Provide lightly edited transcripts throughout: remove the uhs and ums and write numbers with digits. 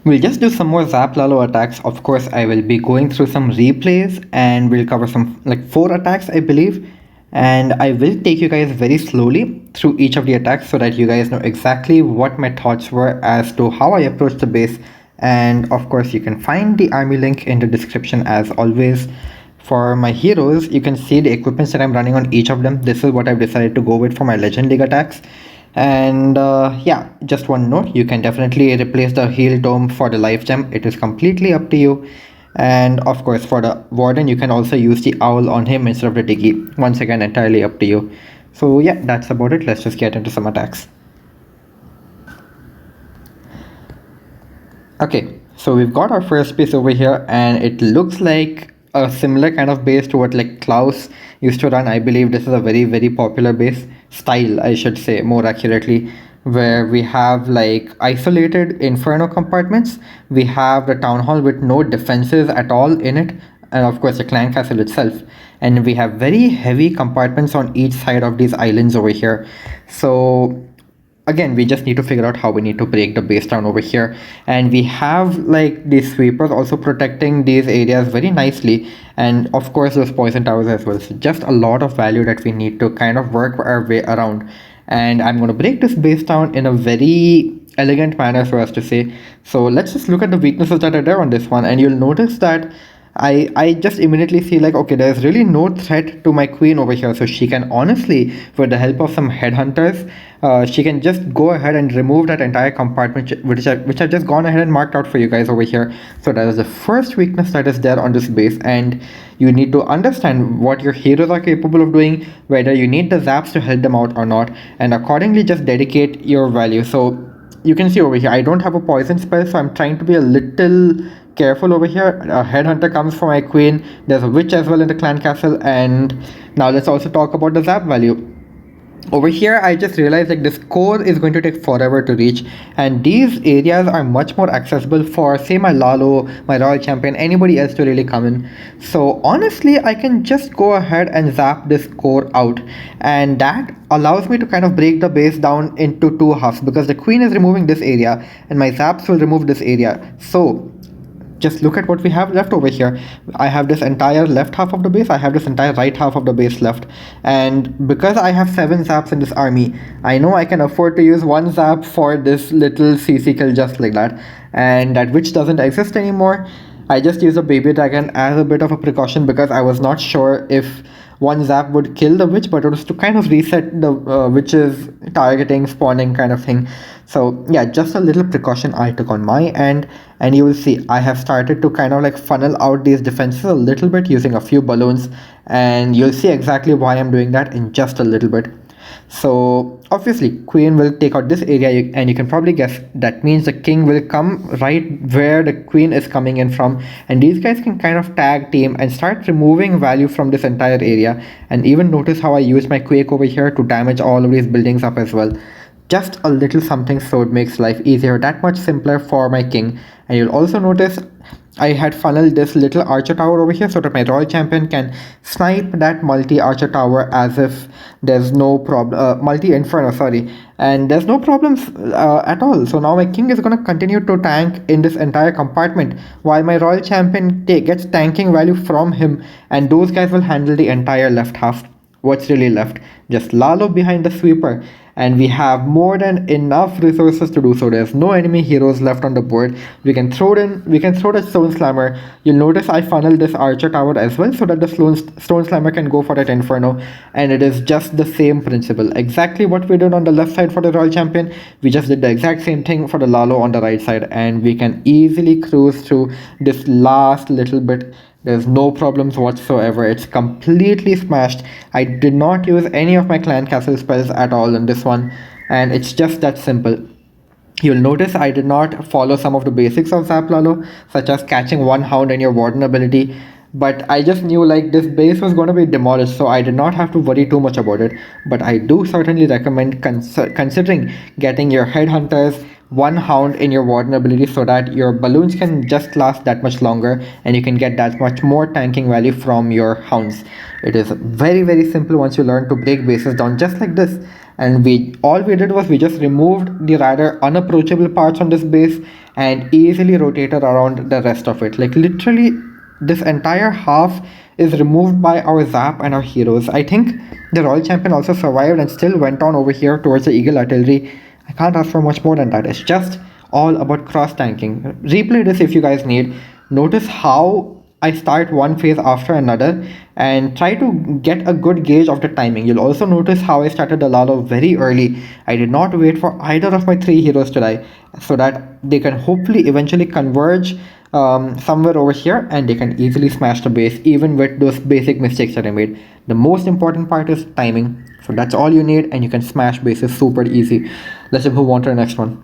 We'll just do some more Zap Lalo attacks. Of course, I will be going through some replays and we'll cover some like 4 attacks, I believe. And I will take you guys very slowly through each of the attacks so that you guys know exactly what my thoughts were as to how I approached the base. And of course, you can find the army link in the description as always. For my heroes, you can see the equipments that I'm running on each of them. This is what I've decided to go with for my Legend League attacks. And yeah, just one note, you can definitely replace the heal tome for the life gem. It is completely up to you. And of course, for the warden, you can also use the owl on him instead of the diggy. Once again, entirely up to you. So yeah, that's about it. Let's just get into some attacks. Okay, so we've got our first base over here, and it looks like a similar kind of base to what like Klaus used to run. I believe this is a very popular base style, I should say more accurately, where we have like isolated inferno compartments. We have the town hall with no defenses at all in it, and of course the clan castle itself, and we have very heavy compartments on each side of these islands over here. So again, we just need to figure out how we need to break the base down over here, and we have like these sweepers also protecting these areas very nicely, and of course those poison towers as well. So just a lot of value that we need to kind of work our way around, and I'm going to break this base down in a very elegant manner, so as to say. So let's just look at the weaknesses that are there on this one, and you'll notice that I just immediately see like, okay, there's really no threat to my queen over here. So she can honestly, with the help of some headhunters, she can just go ahead and remove that entire compartment, which I've just gone ahead and marked out for you guys over here. So that is the first weakness that is there on this base, and you need to understand what your heroes are capable of doing, whether you need the zaps to help them out or not, and accordingly just dedicate your value. So you can see over here, I don't have a poison spell, so I'm trying to be a little careful over here. A headhunter comes for my queen. There's a witch as well in the clan castle. And now let's also talk about the zap value. Over here, I just realized like this core is going to take forever to reach, and these areas are much more accessible for say my Lalo, my Royal Champion, anybody else to really come in. So honestly, I can just go ahead and zap this core out, and that allows me to kind of break the base down into 2 halves, because the queen is removing this area and my zaps will remove this area. So just look at what we have left over here. I have this entire left half of the base, I have this entire right half of the base left, and because I have 7 zaps in this army, I know I can afford to use 1 zap for this little CC kill just like that, and that witch doesn't exist anymore. I just used a baby dragon as a bit of a precaution because I was not sure if 1 zap would kill the witch, but it was to kind of reset the witch's targeting, spawning kind of thing. So yeah, just a little precaution I took on my end, and you will see I have started to kind of like funnel out these defenses a little bit using a few balloons, and you'll see exactly why I'm doing that in just a little bit. So obviously queen will take out this area, and you can probably guess that means the king will come right where the queen is coming in from, and these guys can kind of tag team and start removing value from this entire area. And even notice how I use my quake over here to damage all of these buildings up as well. Just a little something, so it makes life easier, that much simpler for my king. And you'll also notice I had funneled this little archer tower over here so that my Royal Champion can snipe that multi-archer tower as if there's no problem, multi-inferno, sorry, and there's no problems at all. So now my king is going to continue to tank in this entire compartment while my Royal Champion gets tanking value from him, and those guys will handle the entire left half. What's really left? Just Lalo behind the sweeper, and we have more than enough resources to do so. There's no enemy heroes left on the board. We can throw the stone slammer. You'll notice I funneled this archer tower as well so that the stone slammer can go for that inferno, and it is just the same principle, exactly what we did on the left side for the Royal Champion. We just did the exact same thing for the Lalo on the right side, and we can easily cruise through this last little bit. There's no problems whatsoever. It's completely smashed. I did not use any of my clan castle spells at all in this one, and it's just that simple. You'll notice I did not follow some of the basics of Zap Lalo, such as catching 1 hound and your warden ability, but I just knew like this base was going to be demolished, so I did not have to worry too much about it. But I do certainly recommend considering getting your headhunters, 1 hound in your warden ability, so that your balloons can just last that much longer and you can get that much more tanking value from your hounds. It is very simple once you learn to break bases down just like this. And all we did was we just removed the rather unapproachable parts on this base, and easily rotated around the rest of it. Like literally, this entire half is removed by our Zap and our heroes. I think the Royal Champion also survived and still went on over here towards the Eagle Artillery. I can't ask for much more than that. It's just all about cross tanking. Replay this if you guys need. Notice how I start one phase after another and try to get a good gauge of the timing. You'll also notice how I started the Lalo very early. I did not wait for either of my three heroes to die so that they can hopefully eventually converge somewhere over here and they can easily smash the base even with those basic mistakes that I made. The most important part is timing. So that's all you need and you can smash bases super easy. Let's just move on to the next one.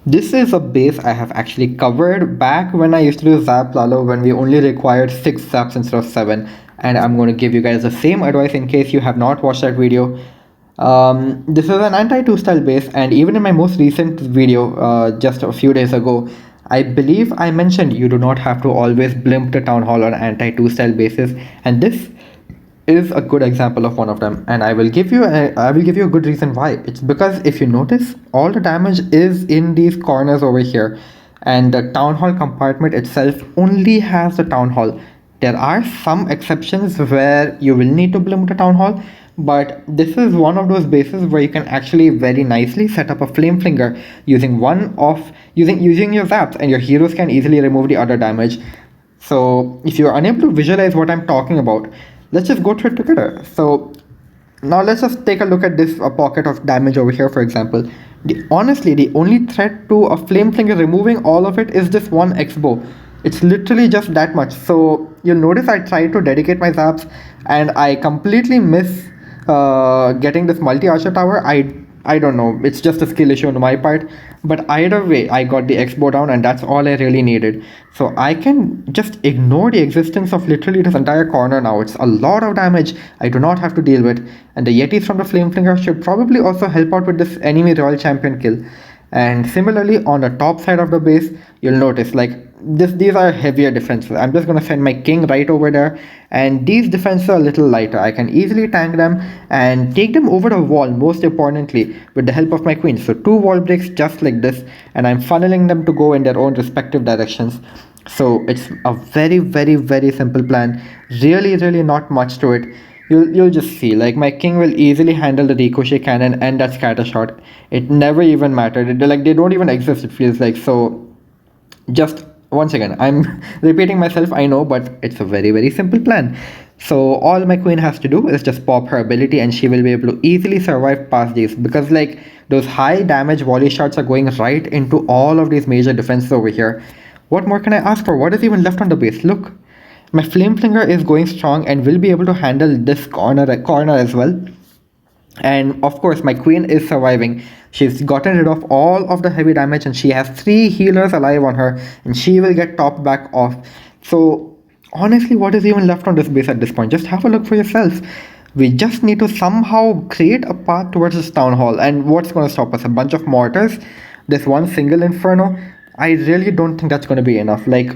This is a base I have actually covered back when I used to do Zap Lalo when we only required 6 zaps instead of 7, and I'm going to give you guys the same advice in case you have not watched that video. This is an anti-2 style base, and even in my most recent video just a few days ago, I believe I mentioned you do not have to always blimp the Town Hall on anti-2 style bases, and this is a good example of one of them, and I will give you a good reason why. It's because if you notice, all the damage is in these corners over here, and the Town Hall compartment itself only has the Town Hall. There are some exceptions where you will need to blimp the Town Hall, but this is one of those bases where you can actually very nicely set up a flame flinger using using your zaps, and your heroes can easily remove the other damage. So if you're unable to visualize what I'm talking about, let's just go through it together. So now let's just take a look at this pocket of damage over here, for example. Honestly, the only threat to a flame flinger removing all of it is this one X-bow. It's literally just that much. So you'll notice I try to dedicate my zaps and I completely miss getting this multi-archer tower. I don't know, it's just a skill issue on my part, but either way I got the X-bow down and that's all I really needed. So I can just ignore the existence of literally this entire corner now. It's a lot of damage I do not have to deal with, and the Yetis from the Flame Flinger should probably also help out with this enemy Royal Champion kill. And similarly on the top side of the base, you'll notice like these are heavier defenses. I'm just gonna send my king right over there, and these defenses are a little lighter. I can easily tank them and take them over the wall, most importantly with the help of my queen. So 2 wall breaks just like this, and I'm funneling them to go in their own respective directions. So it's a very simple plan, really not much to it. You'll just see, like, my king will easily handle the ricochet cannon and that scatter shot. It never even mattered. They don't even exist, it feels like. So just once again, I'm repeating myself, I know, but it's a very simple plan. So all my queen has to do is just pop her ability and she will be able to easily survive past these, because like those high damage volley shots are going right into all of these major defenses over here. What more can I ask for? What is even left on the base? Look, my flame flinger is going strong and will be able to handle this corner as well. And of course my queen is surviving. She's gotten rid of all of the heavy damage and she has 3 healers alive on her, and she will get topped back off. So honestly, what is even left on this base at this point? Just have a look for yourselves. We just need to somehow create a path towards this town hall, and what's going to stop us? A bunch of mortars, this one single inferno? I really don't think that's going to be enough. Like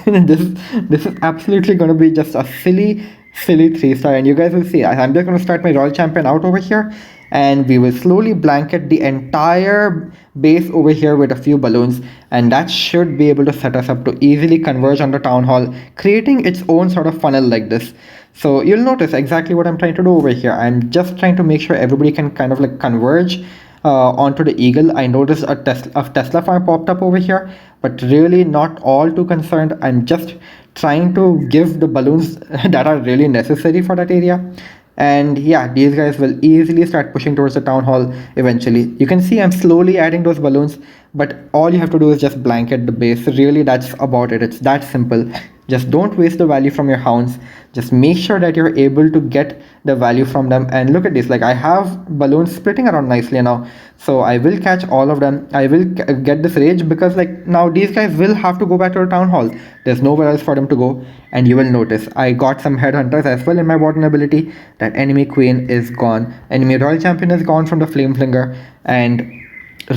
this is absolutely going to be just a silly 3-star, and you guys will see. I'm just going to start my Royal Champion out over here, and we will slowly blanket the entire base over here with a few balloons, and that should be able to set us up to easily converge on the town hall, creating its own sort of funnel like this. So you'll notice exactly what I'm trying to do over here. I'm just trying to make sure everybody can kind of like converge onto the eagle. I noticed a Tesla farm popped up over here, but really not all too concerned. I'm just trying to give the balloons that are really necessary for that area. And yeah, these guys will easily start pushing towards the town hall eventually. You can see I'm slowly adding those balloons, but all you have to do is just blanket the base. Really, that's about it. It's that simple. Just don't waste the value from your hounds. Just make sure that you're able to get the value from them. And look at this, like I have balloons splitting around nicely now, so I will catch all of them. I will get this rage, because like now these guys will have to go back to the town hall. There's nowhere else for them to go. And you will notice I got some headhunters as well in my bottom ability. That enemy queen is gone, enemy royal champion is gone from the flame flinger, and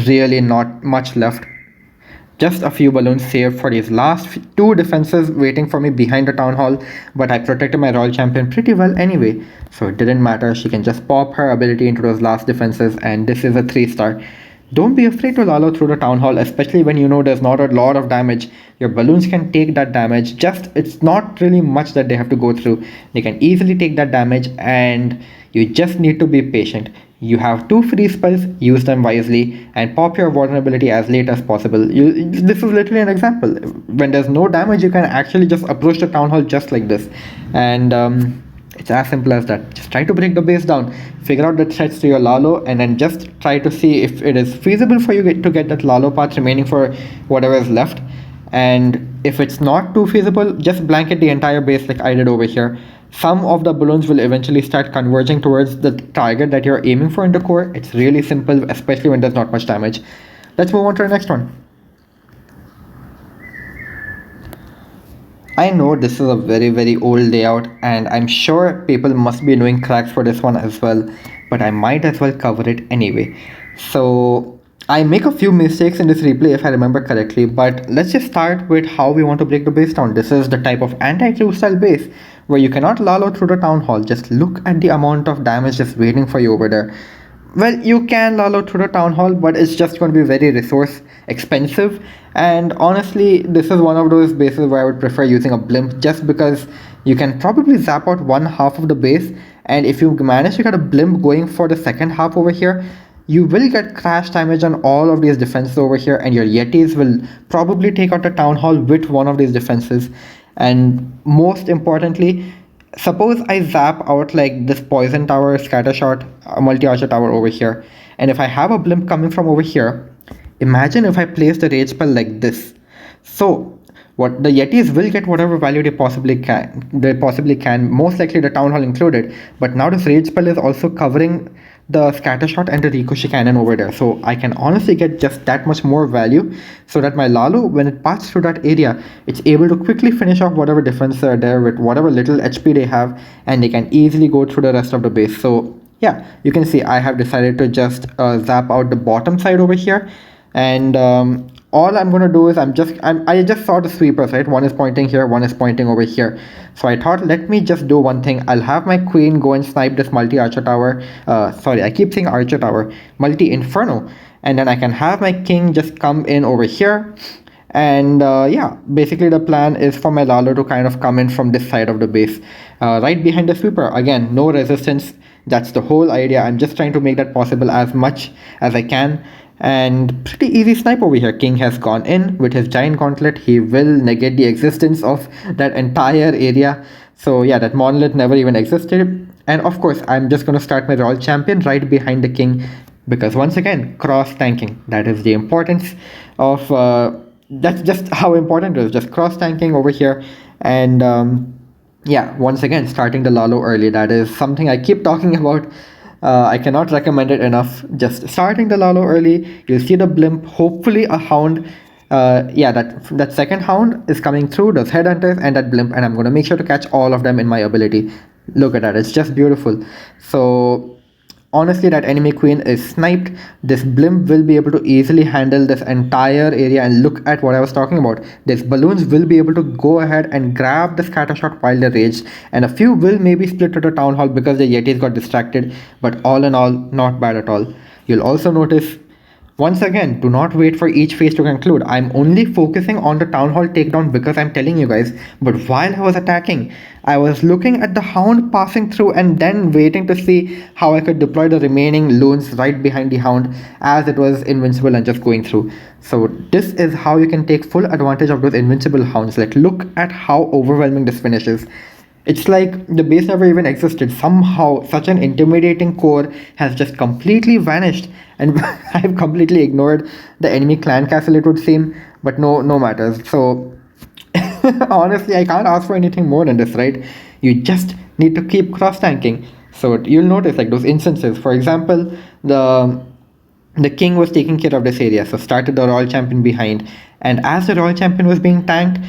really not much left. Just a few balloons saved for these last 2 defenses waiting for me behind the town hall, but I protected my royal champion pretty well anyway, so it didn't matter. She can just pop her ability into those last defenses, and this is a 3-star. Don't be afraid to Lalo through the town hall, especially when you know there's not a lot of damage. Your balloons can take that damage. Just it's not really much that they have to go through. They can easily take that damage, and you just need to be patient. You have two free spells, use them wisely, and pop your vulnerability as late as possible. This is literally an example. When there's no damage, you can actually just approach the town hall just like this, and it's as simple as that. Just try to break the base down, figure out the threats to your Lalo, and then just try to see if it is feasible for you to get that Lalo path remaining for whatever is left. And if it's not too feasible, just blanket the entire base like I did over here. Some of the balloons will eventually start converging towards the target that you're aiming for in the core. It's really simple, especially when there's not much damage. Let's move on to the next one. I know this is a very old layout, and I'm sure people must be doing cracks for this one as well, but I might as well cover it anyway. So I make a few mistakes in this replay if I remember correctly, but let's just start with how we want to break the base down. This is the type of anti-crew style base where you cannot Lalo through the town hall. Just look at the amount of damage just waiting for you over there. Well, you can Lalo through the town hall, but it's just going to be very resource expensive. And honestly, this is one of those bases where I would prefer using a blimp, just because you can probably zap out one half of the base. And if you manage to get a blimp going for the second half over here, you will get crash damage on all of these defenses over here, and your Yetis will probably take out the town hall with one of these defenses. And most importantly, suppose I zap out like this poison tower, scatter shot, multi-archer tower over here, and if I have a blimp coming from over here, imagine if I place the rage spell like this. So what the Yetis will get whatever value they possibly can, most likely the town hall included, but now this rage spell is also covering the scatter shot and the ricochet cannon over there, so I can honestly get just that much more value, so that my Lalo, when it passes through that area, it's able to quickly finish off whatever defense are there with whatever little HP they have, and they can easily go through the rest of the base. So yeah, you can see I have decided to just zap out the bottom side over here, and all I'm gonna do is I just saw the sweepers, right? One is pointing here, one is pointing over here. So I thought, let me just do one thing. I'll have my queen go and snipe this multi-archer tower. Sorry, I keep saying archer tower, multi-inferno, and then I can have my king just come in over here. And yeah, basically the plan is for my Lalo to kind of come in from this side of the base, right behind the sweeper. Again, no resistance. That's the whole idea. I'm just trying to make that possible as much as I can. And pretty easy snipe over here. King has gone in with his giant gauntlet. He will negate the existence of that entire area. So yeah, that monolith never even existed. And of course, I'm just going to start my royal champion right behind the king, because once again, cross tanking. That is the importance of that's just how important it is. Just cross tanking over here. And yeah, once again, starting the Lalo early. That is something I keep talking about. I cannot recommend it enough. Just starting the Lalo early. You'll see the blimp, hopefully a hound. Yeah, that second hound is coming through, those headhunters and that blimp, and I'm going to make sure to catch all of them in my ability. Look at that, it's just beautiful. So honestly, that enemy queen is sniped. This blimp will be able to easily handle this entire area, and look at what I was talking about. These balloons will be able to go ahead and grab the scatter shot while they're raged, and a few will maybe split to the town hall because the Yetis got distracted, but all in all, not bad at all. You'll also notice, once again, do not wait for each phase to conclude. I'm only focusing on the town hall takedown because I'm telling you guys, but while I was attacking, I was looking at the hound passing through and then waiting to see how I could deploy the remaining loons right behind the hound as it was invincible and just going through. So this is how you can take full advantage of those invincible hounds. Like, look at how overwhelming this finish is. It's like the base never even existed. Somehow, such an intimidating core has just completely vanished, and I've completely ignored the enemy clan castle, it would seem, but no matters. So, honestly, I can't ask for anything more than this, right? You just need to keep cross-tanking. So, you'll notice, like, those instances. For example, the king was taking care of this area, so started the royal champion behind, and as the royal champion was being tanked,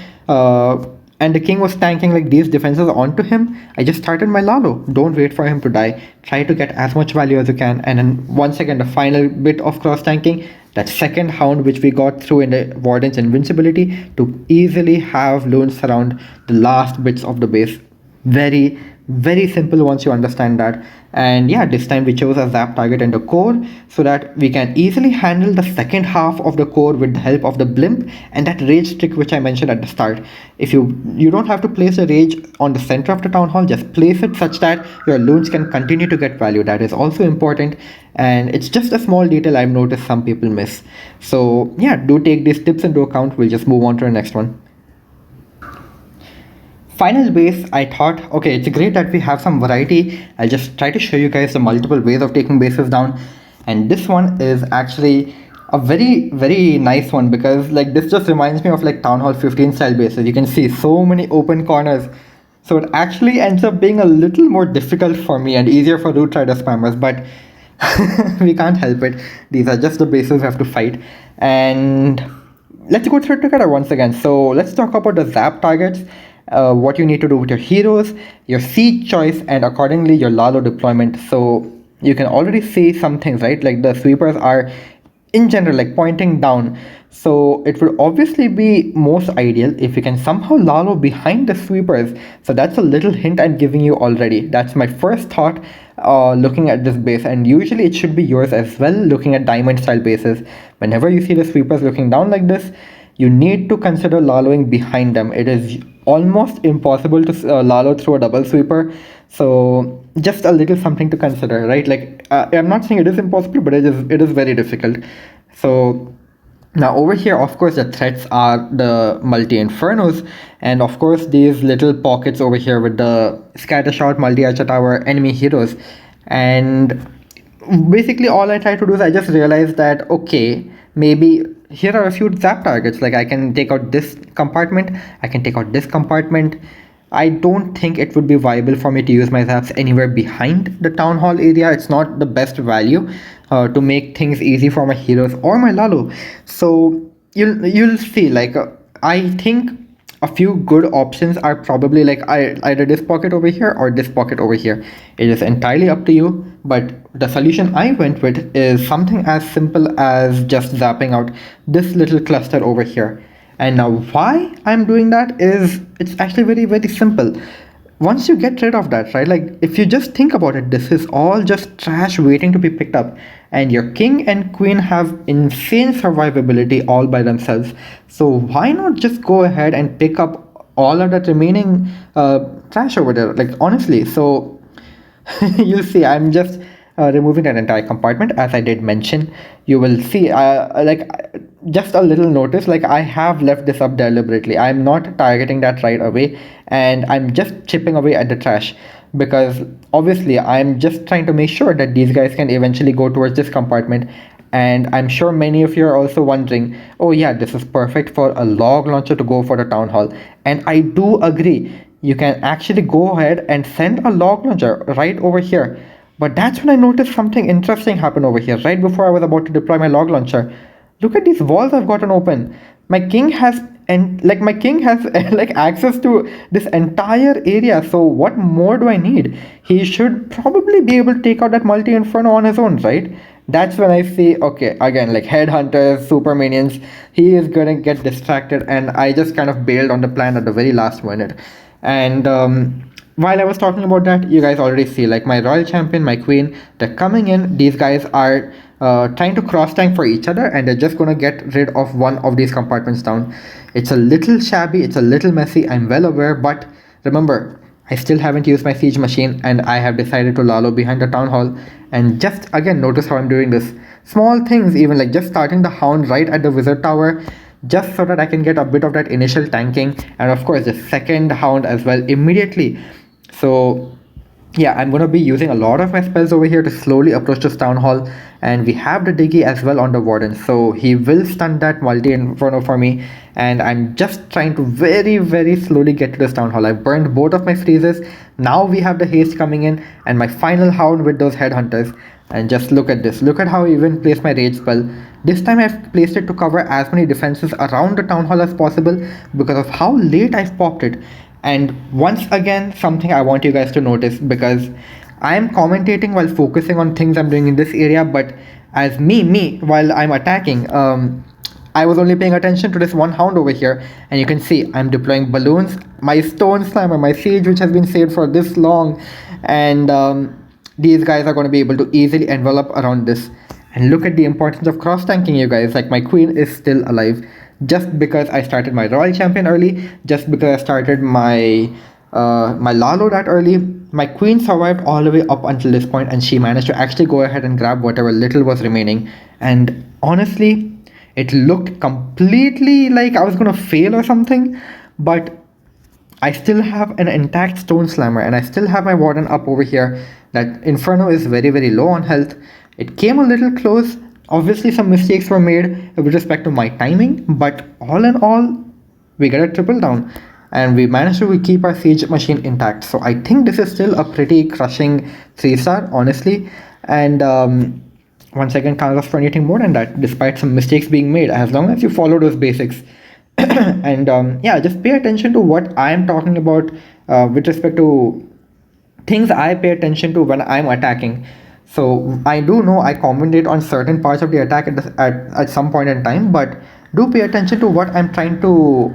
and the king was tanking like these defenses onto him, I just started my Lalo. Don't wait for him to die. Try to get as much value as you can. And then once again, the final bit of cross tanking, that second hound which we got through in the Warden's invincibility to easily have loons surround the last bits of the base. Very Very simple once you understand that. And yeah, this time we chose a zap target and a core so that we can easily handle the second half of the core with the help of the blimp and that rage trick which I mentioned at the start. If you don't have to place a rage on the center of the town hall, just place it such that your loons can continue to get value. That is also important, and it's just a small detail I've noticed some people miss. So yeah, do take these tips into account. We'll just move on to the next one. Final base, I thought, okay, it's great that we have some variety. I'll just try to show you guys the multiple ways of taking bases down. And this one is actually a very nice one, because like this just reminds me of like Town Hall 15 style bases. You can see so many open corners. So it actually ends up being a little more difficult for me and easier for root rider spammers, but we can't help it. These are just the bases we have to fight. And let's go through it together once again. So let's talk about the zap targets, what you need to do with your heroes, your siege choice, and accordingly your Lalo deployment. So you can already see some things, right? Like the sweepers are in general like pointing down. So it would obviously be most ideal if you can somehow Lalo behind the sweepers. So that's a little hint I'm giving you already. That's my first thought looking at this base, and usually it should be yours as well looking at diamond style bases. Whenever you see the sweepers looking down like this, you need to consider Laloing behind them. It is almost impossible to Lalo through a double sweeper. So just a little something to consider, right? Like I'm not saying it is impossible, but it is very difficult. So now over here, of course, the threats are the multi-infernos, and of course these little pockets over here with the scatter shot, multi-archer tower, enemy heroes. And basically all I try to do is I just realize that, okay, maybe here are a few zap targets. Like I can take out this compartment, I can take out this compartment. I don't think it would be viable for me to use my zaps anywhere behind the town hall area. It's not the best value to make things easy for my heroes or my Lalo. So you'll see, like I think a few good options are probably like either this pocket over here or this pocket over here. It is entirely up to you, but the solution I went with is something as simple as just zapping out this little cluster over here. And now why I'm doing that is, it's actually very simple. Once you get rid of that, right, like if you just think about it, this is all just trash waiting to be picked up, and your king and queen have insane survivability all by themselves. So why not just go ahead and pick up all of that remaining trash over there, like honestly. So you'll see I'm just removing that entire compartment, as I did mention. You will see like just a little notice, like I have left this up deliberately. I'm not targeting that right away, and I'm just chipping away at the trash, because obviously I'm just trying to make sure that these guys can eventually go towards this compartment. And I'm sure many of you are also wondering, oh yeah, this is perfect for a log launcher to go for the town hall. And I do agree, you can actually go ahead and send a log launcher right over here. But that's when I noticed something interesting happen over here right before I was about to deploy my log launcher. Look at these walls I've gotten open. My king has like access to this entire area. So what more do I need? He should probably be able to take out that multi inferno on his own, right? That's when I see, okay, again, like headhunters, super minions, he is gonna get distracted, and I just kind of bailed on the plan at the very last minute. And while I was talking about that, you guys already see, like my royal champion, my queen, they're coming in. These guys are trying to cross tank for each other, and they're just gonna get rid of one of these compartments down. It's a little shabby, it's a little messy, I'm well aware, but remember, I still haven't used my siege machine, and I have decided to Lalo behind the town hall. And just again, notice how I'm doing this. Small things, even like just starting the hound right at the wizard tower, just so that I can get a bit of that initial tanking, and of course the second hound as well immediately. So yeah, I'm gonna be using a lot of my spells over here to slowly approach this town hall, and we have the Diggy as well on the warden, so he will stun that multi inferno for me. And I'm just trying to very slowly get to this town hall. I burned both of my freezes. Now we have the haste coming in, and my final hound with those headhunters. And just look at this, look at how I even placed my rage spell. This time I've placed it to cover as many defenses around the town hall as possible because of how late I've popped it. And once again, something I want you guys to notice, because I am commentating while focusing on things I'm doing in this area, but as me while I'm attacking, I was only paying attention to this one hound over here, and you can see I'm deploying balloons, my stone slammer, my siege which has been saved for this long, and these guys are going to be able to easily envelop around this. And look at the importance of cross tanking, you guys. Like, my queen is still alive just because I started my royal champion early, just because I started my my Lalo that early. My queen survived all the way up until this point, and she managed to actually go ahead and grab whatever little was remaining. And honestly, it looked completely like I was gonna fail or something, but I still have an intact stone slammer, and I still have my warden up over here. That Inferno is very, very low on health. It came a little close. Obviously, some mistakes were made with respect to my timing, but all in all, we get a triple down, and we managed to keep our siege machine intact. So I think this is still a pretty crushing 3-star, honestly. And once again, can't ask for anything more than that, despite some mistakes being made, as long as you follow those basics. And yeah, just pay attention to what I am talking about with respect to things I pay attention to when I'm attacking. So I do know I commentate on certain parts of the attack at some point in time, but do pay attention to what I'm trying to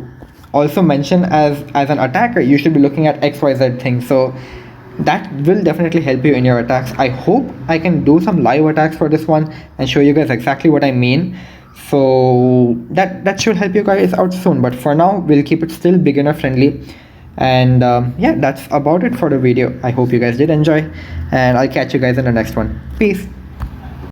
also mention. As an attacker, you should be looking at XYZ things. So that will definitely help you in your attacks. I hope I can do some live attacks for this one and show you guys exactly what I mean. So that should help you guys out soon, but for now we'll keep it still beginner friendly. And yeah, that's about it for the video. I hope you guys did enjoy, and I'll catch you guys in the next one. Peace.